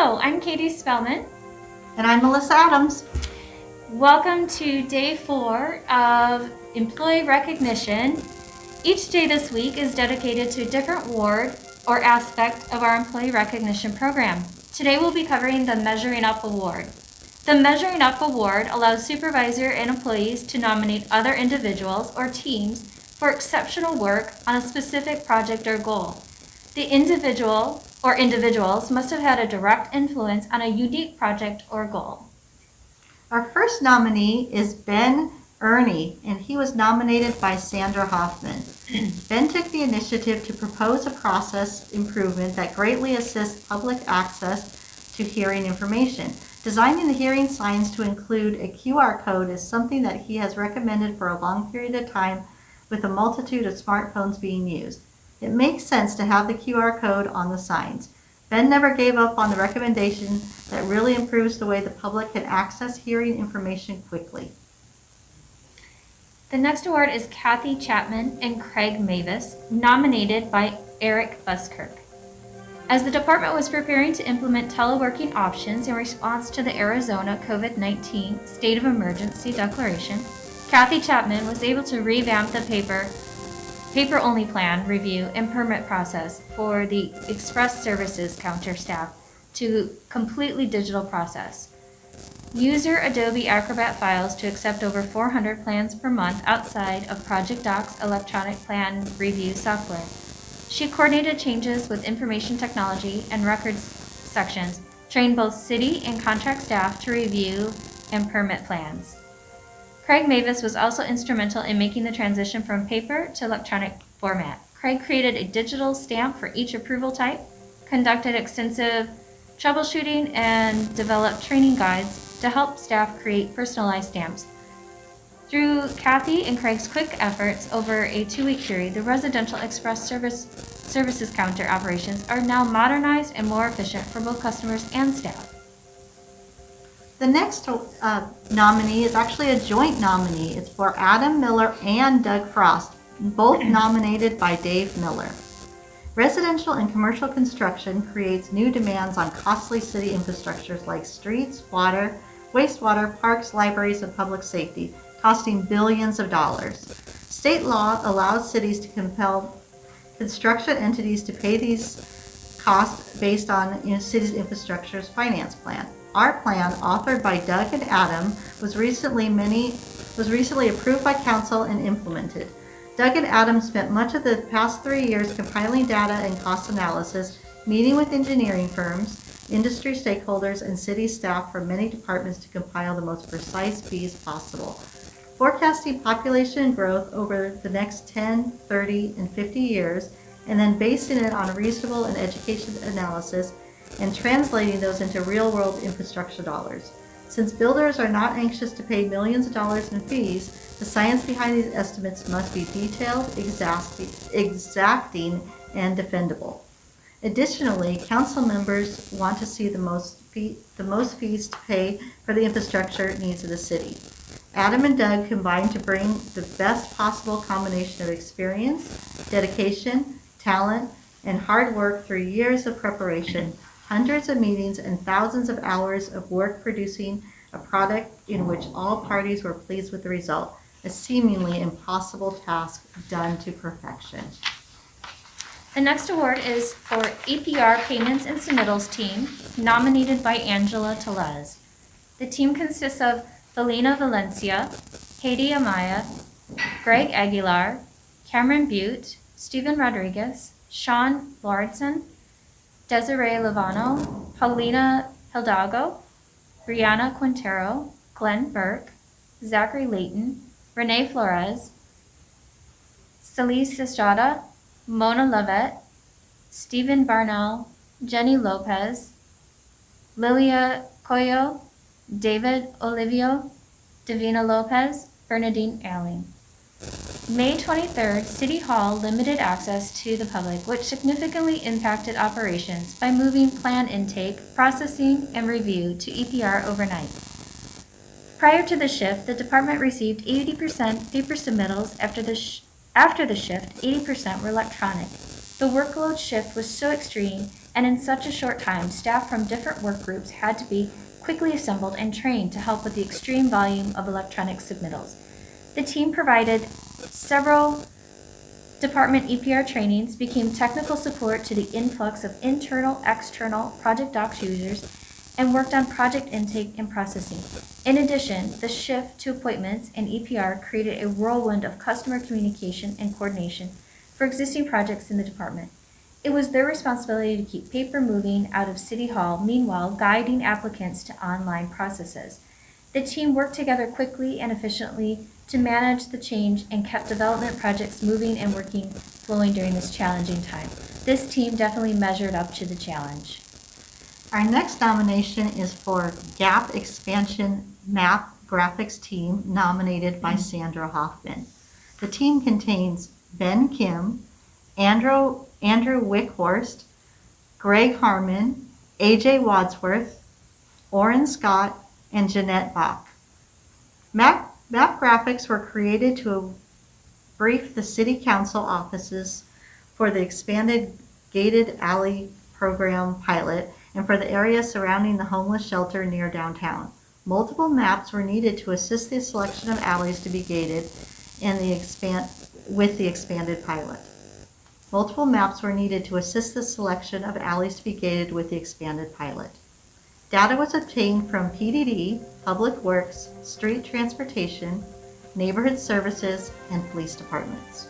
Hello, I'm Katie Spellman. And I'm Melissa Adams. Welcome to day 4 of Employee Recognition. Each day this week is dedicated to a different ward or aspect of our Employee Recognition program. Today we'll be covering the Measuring Up Award. The Measuring Up Award allows supervisor and employees to nominate other individuals or teams for exceptional work on a specific project or goal. The individual or individuals must have had a direct influence on a unique project or goal. Our first nominee is Ben Ernie, and he was nominated by Sandra Hoffman. Ben took the initiative to propose a process improvement that greatly assists public access to hearing information. Designing the hearing signs to include a QR code is something that he has recommended for a long period of time with a multitude of smartphones being used. It makes sense to have the QR code on the signs. Ben never gave up on the recommendation that really improves the way the public can access hearing information quickly. The next award is Kathy Chapman and Craig Mavis, nominated by Eric Buskirk. As the department was preparing to implement teleworking options in response to the Arizona COVID-19 State of Emergency Declaration, Kathy Chapman was able to revamp the paper-only plan review and permit process for the Express Services counter staff to completely digital process. User Adobe Acrobat files to accept over 400 plans per month outside of Project Doc's electronic plan review software. She coordinated changes with information technology and records sections, trained both city and contract staff to review and permit plans. Craig Mavis was also instrumental in making the transition from paper to electronic format. Craig created a digital stamp for each approval type, conducted extensive troubleshooting, and developed training guides to help staff create personalized stamps. Through Kathy and Craig's quick efforts over a 2-week period, the residential express services counter operations are now modernized and more efficient for both customers and staff. The next nominee is actually a joint nominee. It's for Adam Miller and Doug Frost, both nominated by Dave Miller. Residential and commercial construction creates new demands on costly city infrastructures like streets, water, wastewater, parks, libraries, and public safety, costing billions of dollars. State law allows cities to compel construction entities to pay these costs based on city's infrastructure's finance plan. Our plan, authored by Doug and Adam, was recently approved by council and implemented. Doug and Adam spent much of the past 3 years compiling data and cost analysis, meeting with engineering firms, industry stakeholders, and city staff from many departments to compile the most precise fees possible. Forecasting population growth over the next 10, 30, and 50 years, and then basing it on reasonable and education analysis and translating those into real-world infrastructure dollars. Since builders are not anxious to pay millions of dollars in fees, the science behind these estimates must be detailed, exacting, and defendable. Additionally, council members want to see the most fees to pay for the infrastructure needs of the city. Adam and Doug combined to bring the best possible combination of experience, dedication, talent, and hard work through years of preparation, hundreds of meetings, and thousands of hours of work producing a product in which all parties were pleased with the result, a seemingly impossible task done to perfection. The next award is for EPR Payments and Submittals team, nominated by Angela Telez. The team consists of Felina Valencia, Katie Amaya, Greg Aguilar, Cameron Butte, Stephen Rodriguez, Sean Lauritsen, Desiree Lovano, Paulina Hidalgo, Brianna Quintero, Glenn Burke, Zachary Layton, Renee Flores, Celise Estrada, Mona Lovett, Stephen Barnell, Jenny Lopez, Lilia Coyo, David Olivio, Davina Lopez, Bernadine Alling. May 23rd, City Hall limited access to the public, which significantly impacted operations by moving plan intake, processing, and review to EPR overnight. Prior to the shift, the department received 80% paper submittals. After the shift, 80% were electronic. The workload shift was so extreme, and in such a short time, staff from different work groups had to be quickly assembled and trained to help with the extreme volume of electronic submittals. The team provided several department EPR trainings, became technical support to the influx of internal, external project docs users, and worked on project intake and processing. In addition, the shift to appointments and EPR created a whirlwind of customer communication and coordination for existing projects in the department. It was their responsibility to keep paper moving out of City Hall, meanwhile guiding applicants to online processes. The team worked together quickly and efficiently to manage the change and kept development projects moving and flowing during this challenging time. This team definitely measured up to the challenge. Our next nomination is for Gap Expansion Map Graphics Team, nominated by Sandra Hoffman. The team contains Ben Kim, Andrew Wickhorst, Greg Harmon, AJ Wadsworth, Orrin Scott, and Jeanette Bach. Map graphics were created to brief the City Council offices for the expanded gated alley program pilot and for the area surrounding the homeless shelter near downtown. Multiple maps were needed to assist the selection of alleys to be gated with the expanded pilot. Multiple maps were needed to assist the selection of alleys to be gated with the expanded pilot. Data was obtained from PDD, Public Works, Street Transportation, Neighborhood Services, and police departments.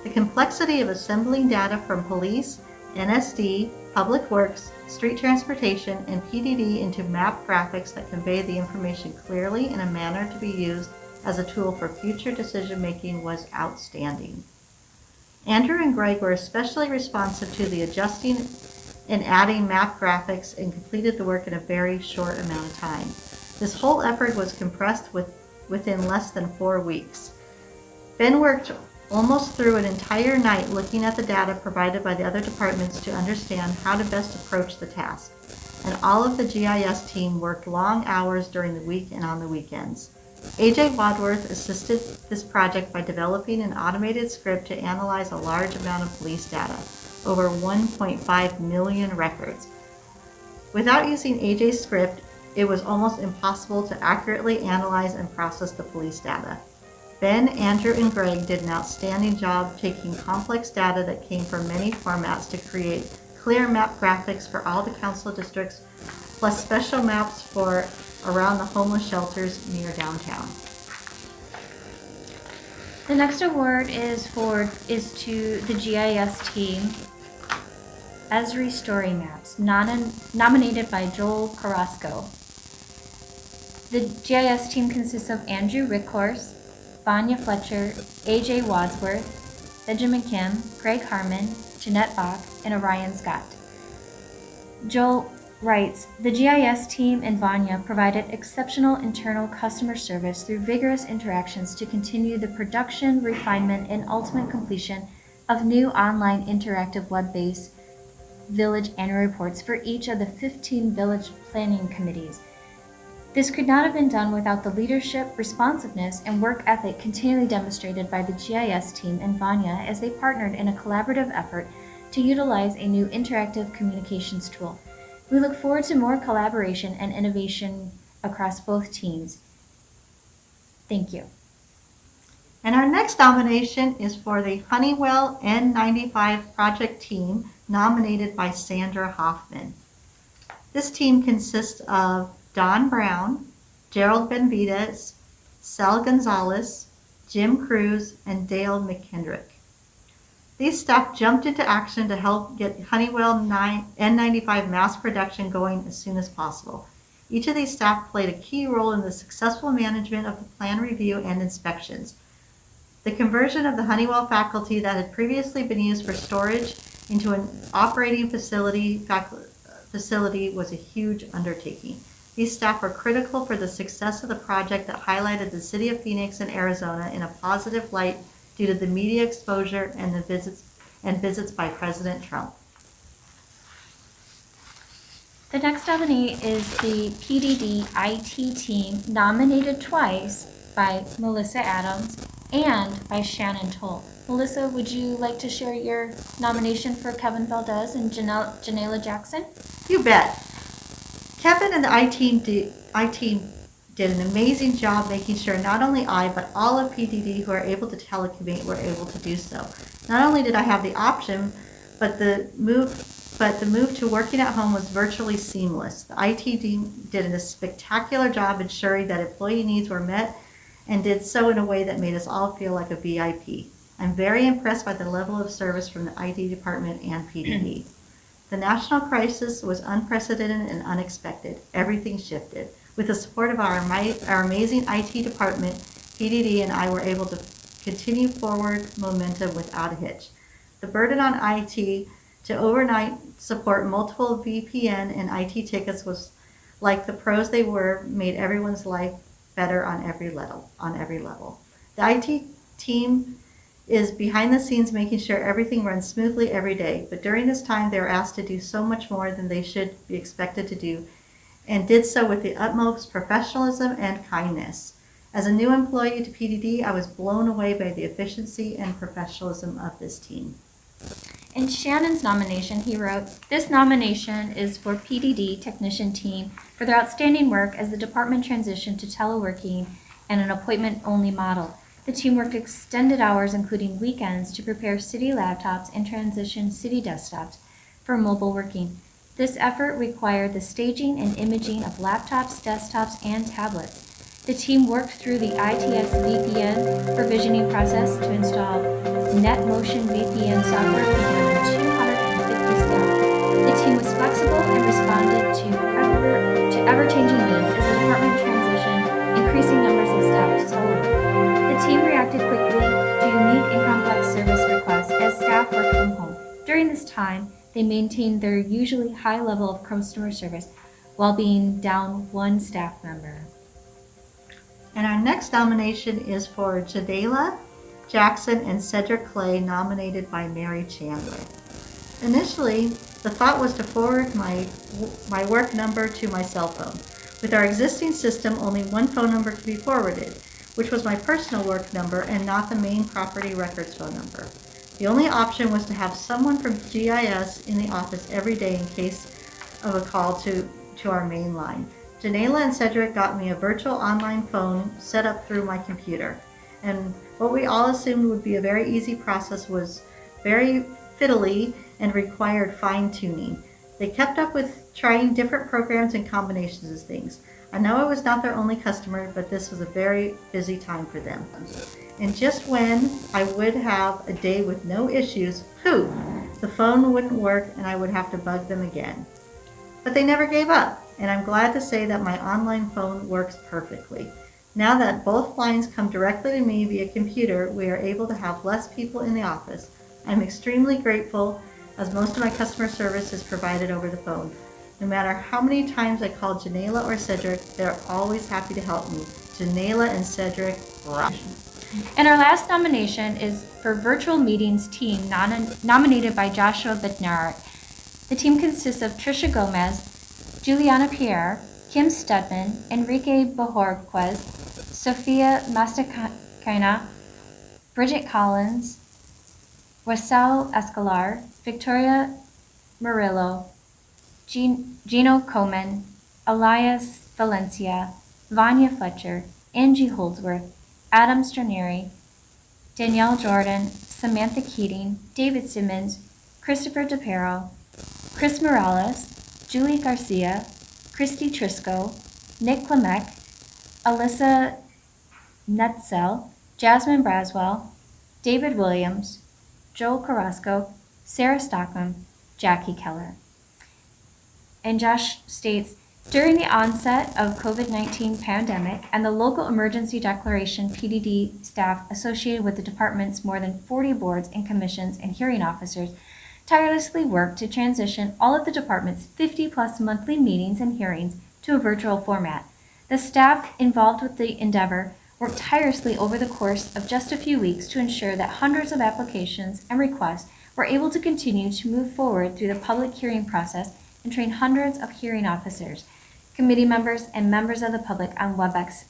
The complexity of assembling data from police, NSD, Public Works, Street Transportation, and PDD into map graphics that convey the information clearly in a manner to be used as a tool for future decision-making was outstanding. Andrew and Greg were especially responsive to the adjusting and adding map graphics and completed the work in a very short amount of time. This whole effort was compressed within less than 4 weeks. Ben worked almost through an entire night looking at the data provided by the other departments to understand how to best approach the task. And all of the GIS team worked long hours during the week and on the weekends. AJ Wadsworth assisted this project by developing an automated script to analyze a large amount of police data, over 1.5 million records. Without using AJ's script, it was almost impossible to accurately analyze and process the police data. Ben, Andrew, and Greg did an outstanding job taking complex data that came from many formats to create clear map graphics for all the council districts, plus special maps for around the homeless shelters near downtown. The next award is to the GIS team, Esri Story Maps, nominated by Joel Carrasco. The GIS team consists of Andrew Rickhorse, Vanya Fletcher, AJ Wadsworth, Benjamin Kim, Greg Harmon, Jeanette Bach, and Orion Scott. Joel writes, the GIS team and Vanya provided exceptional internal customer service through vigorous interactions to continue the production, refinement, and ultimate completion of new online interactive web-based village annual reports for each of the 15 village planning committees. This could not have been done without the leadership, responsiveness, and work ethic continually demonstrated by the GIS team and Vanya as they partnered in a collaborative effort to utilize a new interactive communications tool. We look forward to more collaboration and innovation across both teams. Thank you. And our next nomination is for the Honeywell N95 project team, nominated by Sandra Hoffman. This team consists of Don Brown, Gerald Benvides, Sal Gonzalez, Jim Cruz, and Dale McKendrick. These staff jumped into action to help get Honeywell N95 mass production going as soon as possible. Each of these staff played a key role in the successful management of the plan review and inspections. The conversion of the Honeywell faculty that had previously been used for storage into an operating facility was a huge undertaking. These staff were critical for the success of the project that highlighted the city of Phoenix and Arizona in a positive light due to the media exposure and the visits by President Trump. The next nominee is the PDD IT team, nominated twice by Melissa Adams and by Shannon Toll. Melissa, would you like to share your nomination for Kevin Valdez and Janela Jackson? You bet. Kevin and the I team did an amazing job making sure not only I, but all of PDD who are able to telecommute were able to do so. Not only did I have the option, but the move to working at home was virtually seamless. The IT team did a spectacular job ensuring that employee needs were met and did so in a way that made us all feel like a VIP. I'm very impressed by the level of service from the IT department and PDD. The national crisis was unprecedented and unexpected. Everything shifted. With the support of our amazing IT department, PDD and I were able to continue forward momentum without a hitch. The burden on IT to overnight support multiple VPN and IT tickets was like the pros they were, made everyone's life better on every level. The IT team is behind the scenes making sure everything runs smoothly every day, but during this time they were asked to do so much more than they should be expected to do, and did so with the utmost professionalism and kindness. As a new employee to PDD, I was blown away by the efficiency and professionalism of this team. In Shannon's nomination, he wrote, "This nomination is for PDD technician team for their outstanding work as the department transitioned to teleworking and an appointment-only model. The team worked extended hours, including weekends, to prepare city laptops and transition city desktops for mobile working. This effort required the staging and imaging of laptops, desktops, and tablets. The team worked through the ITS VPN provisioning process to install NetMotion VPN software for more than 250 staff. The team was flexible and responded to ever-changing needs as the department transitioned increasing numbers of staff to telework. The team reacted quickly to unique and complex service requests as staff worked from home. During this time, they maintained their usually high level of customer service while being down one staff member." And our next nomination is for Janela Jackson and Cedric Clay, nominated by Mary Chandler. Initially, the thought was to forward my work number to my cell phone. With our existing system, only one phone number could be forwarded, which was my personal work number and not the main property records phone number. The only option was to have someone from GIS in the office every day in case of a call to our main line. Janela and Cedric got me a virtual online phone set up through my computer, and what we all assumed would be a very easy process was very fiddly and required fine-tuning. They kept up with trying different programs and combinations of things. I know I was not their only customer, but this was a very busy time for them. And just when I would have a day with no issues, poof, the phone wouldn't work and I would have to bug them again. But they never gave up, and I'm glad to say that my online phone works perfectly. Now that both lines come directly to me via computer, we are able to have less people in the office. I'm extremely grateful as most of my customer service is provided over the phone. No matter how many times I call Janela or Cedric, they're always happy to help me. Janela and Cedric rock. And our last nomination is for Virtual Meetings team, nominated by Joshua Bednarik. The team consists of Trisha Gomez, Juliana Pierre, Kim Stedman, Enrique Bojorquez, Sofia Mastakina, Bridget Collins, Wasel Escalar, Victoria Murillo, Gino Coman, Elias Valencia, Vanya Fletcher, Angie Holdsworth, Adam Stranieri, Danielle Jordan, Samantha Keating, David Simmons, Christopher DePero, Chris Morales, Julie Garcia, Christy Trisco, Nick Klemek, Alyssa Netzel, Jasmine Braswell, David Williams, Joel Carrasco, Sarah Stockham, Jackie Keller. And Josh states, during the onset of COVID-19 pandemic and the local emergency declaration, PDD staff associated with the department's more than 40 boards and commissions and hearing officers tirelessly worked to transition all of the department's 50-plus monthly meetings and hearings to a virtual format. The staff involved with the endeavor worked tirelessly over the course of just a few weeks to ensure that hundreds of applications and requests were able to continue to move forward through the public hearing process and train hundreds of hearing officers, committee members, and members of the public on WebEx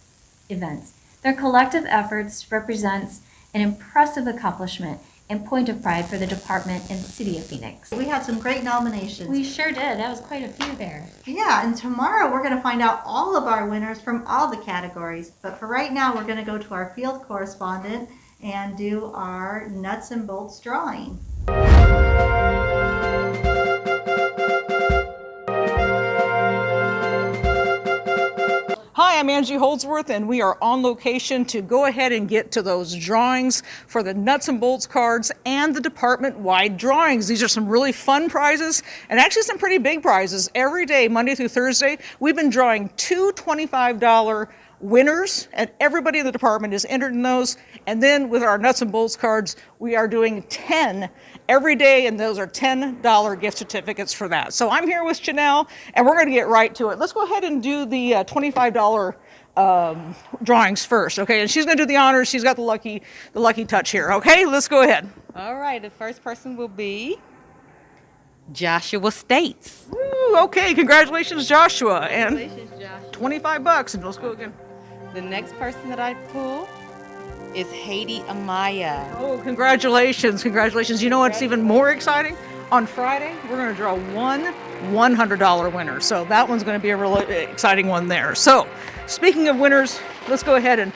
events. Their collective efforts represents an impressive accomplishment and point of pride for the department and City of Phoenix. We had some great nominations. We sure did. That was quite a few there. Yeah, and tomorrow we're going to find out all of our winners from all the categories. But for right now, we're going to go to our field correspondent and do our nuts and bolts drawing. Hi, I'm Angie Holdsworth, and we are on location to go ahead and get to those drawings for the nuts and bolts cards and the department-wide drawings. These are some really fun prizes and actually some pretty big prizes. Every day, Monday through Thursday, we've been drawing two $25 winners, and everybody in the department is entered in those. And then with our nuts and bolts cards, we are doing 10 every day, and those are $10 gift certificates for that. So I'm here with Janelle, and we're going to get right to it. Let's go ahead and do the $25 drawings first, okay? And she's going to do the honors. She's got the lucky touch here, okay? Let's go ahead. All right, the first person will be Joshua States. Woo, okay, congratulations, Joshua. And Congratulations, Joshua. $25, and let's go again. The next person that I pull is Haiti Amaya. Oh, congratulations, congratulations. You know what's even more exciting? On Friday, we're going to draw one $100 winner. So that one's going to be a really exciting one there. So speaking of winners, let's go ahead and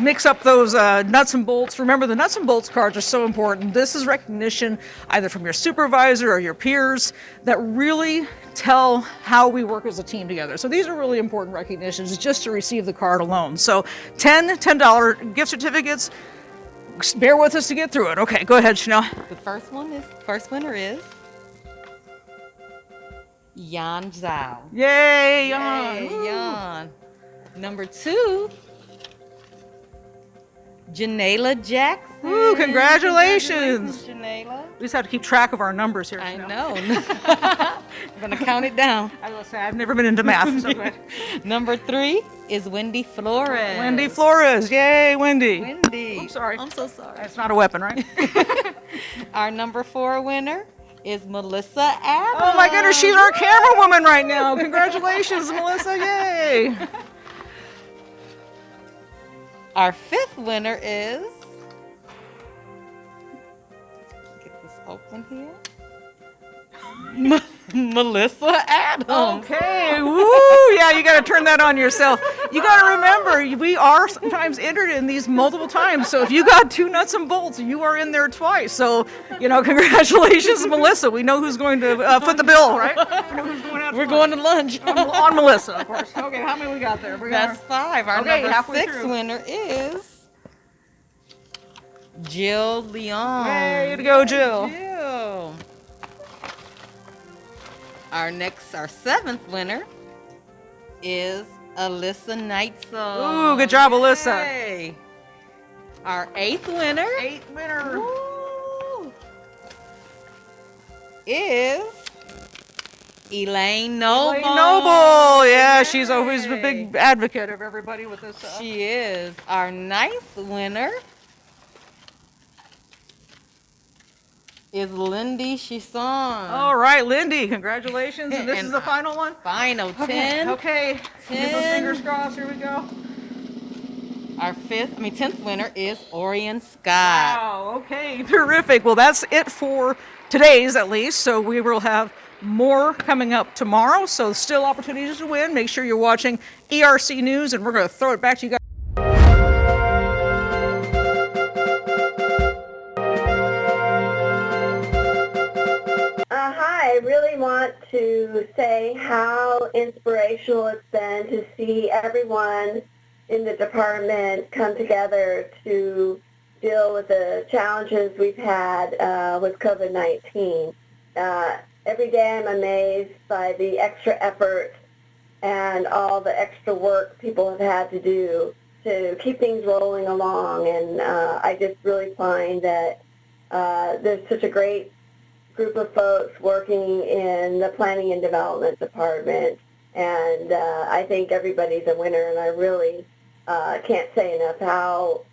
mix up those nuts and bolts. Remember, the nuts and bolts cards are so important. This is recognition either from your supervisor or your peers that really tell how we work as a team together. So these are really important recognitions just to receive the card alone. So $10 gift certificates. Bear with us to get through it. Okay, go ahead, Chanel. The first winner is Yan Zhao. Yay, Jan. Yay, Yan. Number 2, Janela Jackson. Woo, congratulations. Janela. We just have to keep track of our numbers here. I Chanel. know. I'm going to count it down. I will say, I've never been into math. So go ahead. Number 3 is Wendy Flores. Wendy Flores. Yay, Wendy. Wendy. I'm sorry. I'm so sorry. That's not a weapon, right? Our number 4 winner is Melissa Adams. Oh my goodness, she's our camera woman right now. Congratulations, Melissa. Yay. Our 5th winner is, get this open here, Melissa Adams. Okay. Woo. Yeah, you got to turn that on yourself. You got to remember, we are sometimes entered in these multiple times. So if you got 2 nuts and bolts, you are in there twice. So, congratulations, Melissa. We know who's going to foot the bill, right? We know who's going out We're going to lunch. on Melissa, of course. Okay, how many we got there? That's 5. Our Okay, number halfway 6 through. winner is Jill Leon. Way to go, Jill. Jill. Our 7th winner is Alyssa Neitzel. Ooh, good job, Alyssa. Yay. Our 8th winner 8th winner. woo, is Elaine Noble. Elaine Noble. Yeah, she's Yay. always a big advocate of everybody with this. She is. Our 9th winner is Lindy Chisson. All right, Lindy, congratulations. And this And is the final one? Final 10. Okay. Get those 10. fingers crossed. Here we go. Our 10th winner is Orion Scott. Wow, okay, terrific. Well, that's it for today's at least. So we will have more coming up tomorrow. So still opportunities to win. Make sure you're watching ERC News, and we're going to throw it back to you guys. Hi, I really want to say how inspirational it's been to see everyone in the department come together to deal with the challenges we've had with COVID-19. Every day I'm amazed by the extra effort and all the extra work people have had to do to keep things rolling along. And I just really find that there's such a great group of folks working in the planning and development department. And I think everybody's a winner, and I really can't say enough how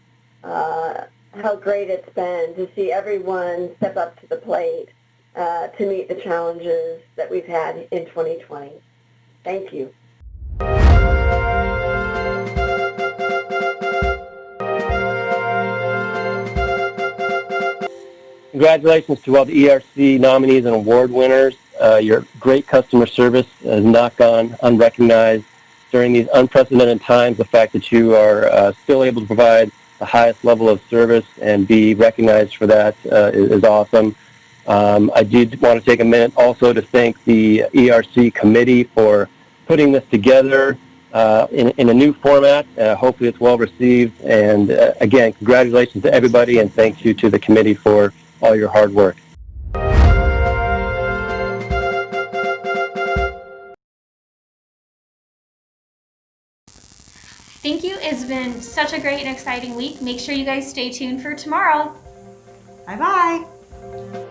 great it's been to see everyone step up to the plate to meet the challenges that we've had in 2020. Thank you. congratulations to all the ERC nominees and award winners. Your great customer service has not gone unrecognized during these unprecedented times. The fact that you are still able to provide the highest level of service and be recognized for that is awesome. I did want to take a minute also to thank the ERC committee for putting this together in a new format. Hopefully it's well received. And again, congratulations to everybody, and thank you to the committee for all your hard work. Thank you. It's been such a great and exciting week. Make sure you guys stay tuned for tomorrow. Bye-bye.